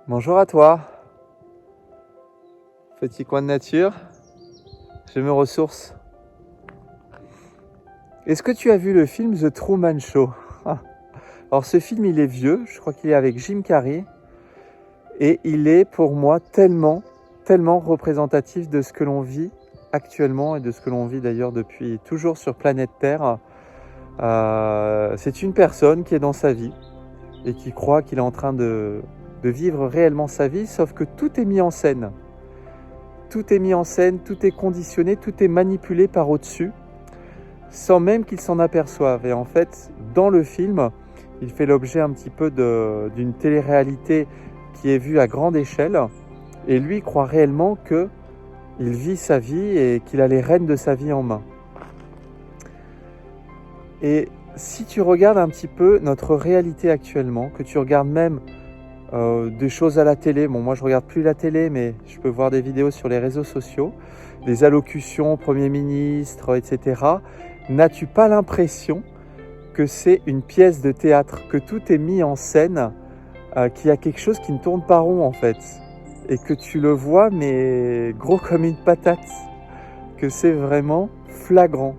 Bonjour à toi, petit coin de nature, je me ressource. Est-ce que tu as vu le film The Truman Show? Alors ce film il est vieux, je crois qu'il est avec Jim Carrey et il est pour moi tellement représentatif de ce que l'on vit actuellement et de ce que l'on vit d'ailleurs depuis toujours sur planète Terre. C'est une personne qui est dans sa vie et qui croit qu'il est en train de vivre réellement sa vie, sauf que tout est mis en scène. Tout est mis en scène, tout est conditionné, tout est manipulé par au-dessus, sans même qu'il s'en aperçoive. Et en fait, dans le film, il fait l'objet un petit peu d'une télé-réalité qui est vue à grande échelle. Et lui croit réellement qu'il vit sa vie et qu'il a les rênes de sa vie en main. Et si tu regardes un petit peu notre réalité actuellement, que tu regardes même des choses à la télé, bon moi je regarde plus la télé mais je peux voir des vidéos sur les réseaux sociaux, des allocutions au Premier ministre, etc. N'as-tu pas l'impression que c'est une pièce de théâtre, que tout est mis en scène, qu'il y a quelque chose qui ne tourne pas rond en fait, et que tu le vois mais gros comme une patate, que c'est vraiment flagrant,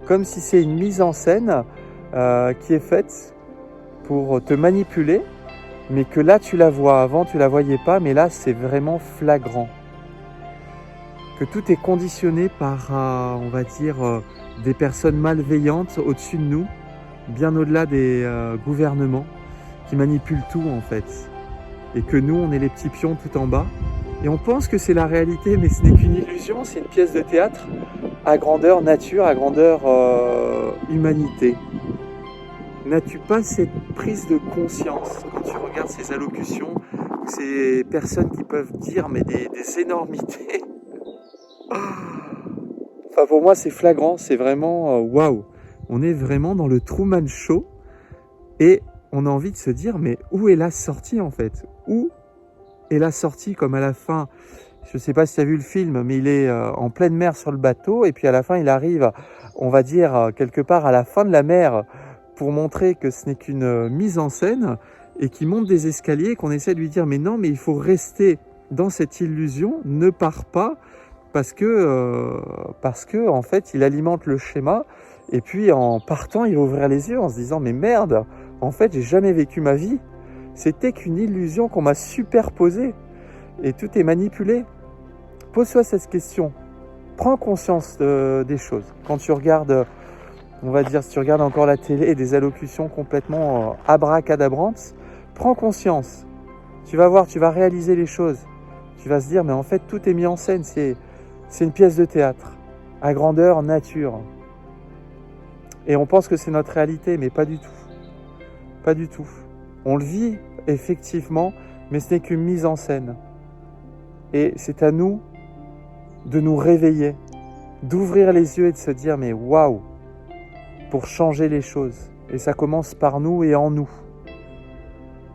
comme si c'est une mise en scène qui est faite pour te manipuler, mais que là tu la vois, avant tu la voyais pas, mais là c'est vraiment flagrant. Que tout est conditionné par, on va dire, des personnes malveillantes au-dessus de nous, bien au-delà des gouvernements, qui manipulent tout en fait. Et que nous, on est les petits pions tout en bas. Et on pense que c'est la réalité, mais ce n'est qu'une illusion, c'est une pièce de théâtre à grandeur nature, à grandeur humanité. N'as-tu pas cette prise de conscience quand tu regardes ces allocutions, ces personnes qui peuvent dire mais des énormités? Enfin pour moi c'est flagrant, c'est vraiment waouh. On est vraiment dans le Truman Show et on a envie de se dire mais où est la sortie en fait? Où est la sortie? Comme à la fin, je ne sais pas si tu as vu le film, mais il est en pleine mer sur le bateau et puis à la fin il arrive, on va dire quelque part à la fin de la mer, pour montrer que ce n'est qu'une mise en scène et qui monte des escaliers et qu'on essaie de lui dire mais non, mais il faut rester dans cette illusion, ne pars pas, parce que en fait il alimente le schéma et puis en partant il va ouvrir les yeux en se disant mais merde, en fait j'ai jamais vécu ma vie, c'était qu'une illusion qu'on m'a superposée et tout est manipulé. Pose-toi cette question, prends conscience des choses quand tu regardes. On va dire, si tu regardes encore la télé et des allocutions complètement abracadabrantes, prends conscience. Tu vas voir, tu vas réaliser les choses. Tu vas se dire, mais en fait, tout est mis en scène. C'est une pièce de théâtre, à grandeur nature. Et on pense que c'est notre réalité, mais pas du tout. Pas du tout. On le vit, effectivement, mais ce n'est qu'une mise en scène. Et c'est à nous de nous réveiller, d'ouvrir les yeux et de se dire, mais waouh, pour changer les choses. Et ça commence par nous et en nous.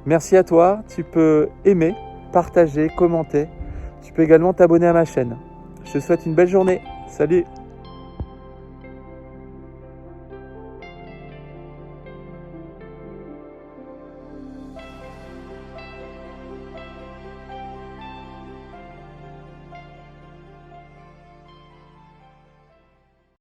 Merci à toi. Tu peux aimer, partager, commenter. Tu peux également t'abonner à ma chaîne. Je te souhaite une belle journée. Salut!